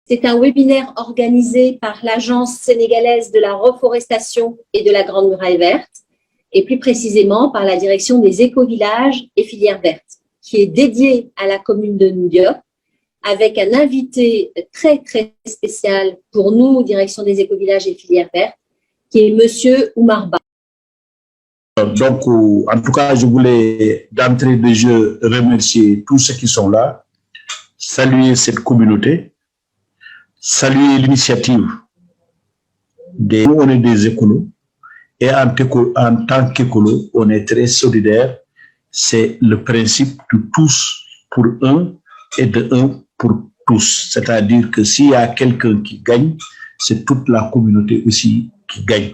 C'est un webinaire organisé par l'Agence sénégalaise de la reforestation et de la Grande Muraille Verte, et plus précisément par la direction des éco-villages et filières vertes, qui est dédié à la commune de Ndiop, avec un invité très, très spécial pour nous, direction des éco-villages et filières vertes, qui est Monsieur Oumar Ba. Donc, en tout cas, je voulais d'entrée de jeu remercier tous ceux qui sont là, saluer cette communauté, saluer l'initiative des... On est des écolos, et en tant qu'écolos, on est très solidaires. C'est le principe de tous pour un et de un pour tous. C'est-à-dire que s'il y a quelqu'un qui gagne, c'est toute la communauté aussi qui gagne.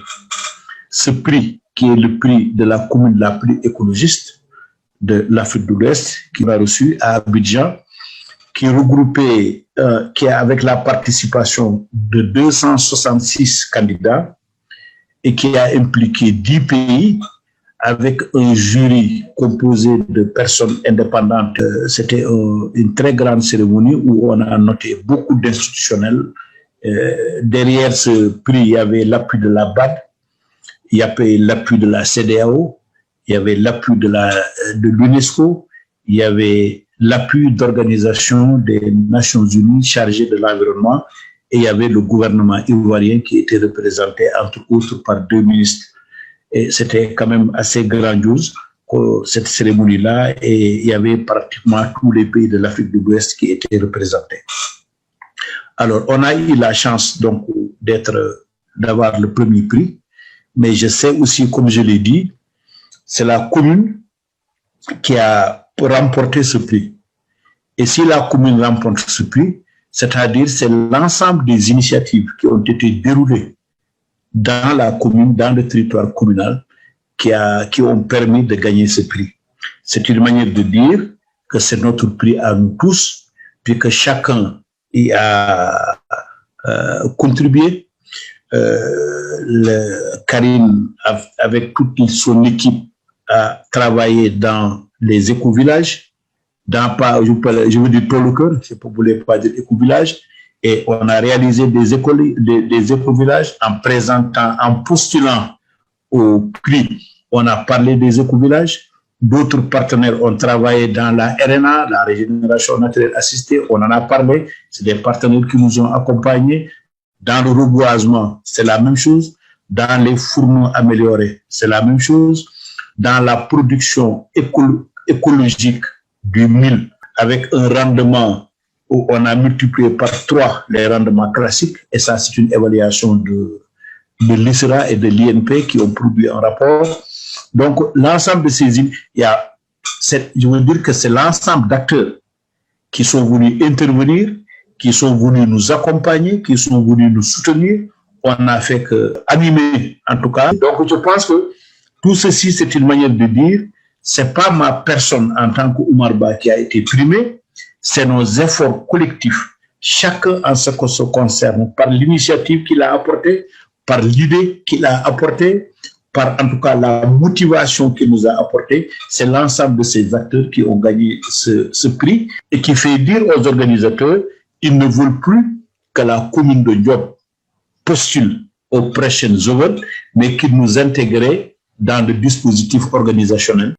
Ce prix, qui est le prix de la commune la plus écologiste de l'Afrique de l'Ouest, qui m'a reçu à Abidjan, qui est regroupé, qui est avec la participation de 266 candidats et qui a impliqué 10 pays avec un jury composé de personnes indépendantes. C'était une très grande cérémonie où on a noté beaucoup d'institutionnels. Derrière ce prix, il y avait l'appui de la BAD, il y avait l'appui de la CEDEAO, il y avait l'appui de l'UNESCO, il y avait l'appui d'organisations des Nations Unies chargées de l'environnement, et il y avait le gouvernement ivoirien qui était représenté, entre autres, par 2 ministres. Et c'était quand même assez grandiose, cette cérémonie-là, et il y avait pratiquement tous les pays de l'Afrique de l'Ouest qui étaient représentés. Alors, on a eu la chance, donc, d'avoir le premier prix, mais je sais aussi, comme je l'ai dit, c'est la commune qui a remporté ce prix. Et si la commune remporte ce prix, c'est-à-dire c'est l'ensemble des initiatives qui ont été déroulées dans la commune, dans le territoire communal, qui ont permis de gagner ce prix. C'est une manière de dire que c'est notre prix à nous tous, puis que chacun y a contribué. Karine, avec toute son équipe, a travaillé dans les éco-villages, je veux dire tout le cœur, je ne voulais pas dire éco-village, et on a réalisé des éco-villages en postulant au prix. On a parlé des éco-villages. D'autres partenaires ont travaillé dans la RNA, la régénération naturelle assistée, on en a parlé. C'est des partenaires qui nous ont accompagnés. Dans le reboisement, c'est la même chose. Dans les fourneaux améliorés, c'est la même chose. Dans la production écologique du mil, avec un rendement où on a multiplié par 3 les rendements classiques, et ça c'est une évaluation de l'ISRA et de l'INP qui ont produit un rapport. Donc l'ensemble de ces îles, je veux dire que c'est l'ensemble d'acteurs qui sont venus intervenir, qui sont venus nous accompagner, qui sont venus nous soutenir. On n'a fait que animer, en tout cas. Donc, je pense que tout ceci, c'est une manière de dire, c'est pas ma personne en tant qu'Oumar Ba qui a été primée, c'est nos efforts collectifs, chacun en ce qui se concerne, par l'initiative qu'il a apportée, par l'idée qu'il a apportée, par en tout cas la motivation qu'il nous a apportée. C'est l'ensemble de ces acteurs qui ont gagné ce prix et qui fait dire aux organisateurs, ils ne veulent plus que la commune de Ndiop postule aux prochaines œuvres, mais qu'ils nous intégraient dans le dispositif organisationnel.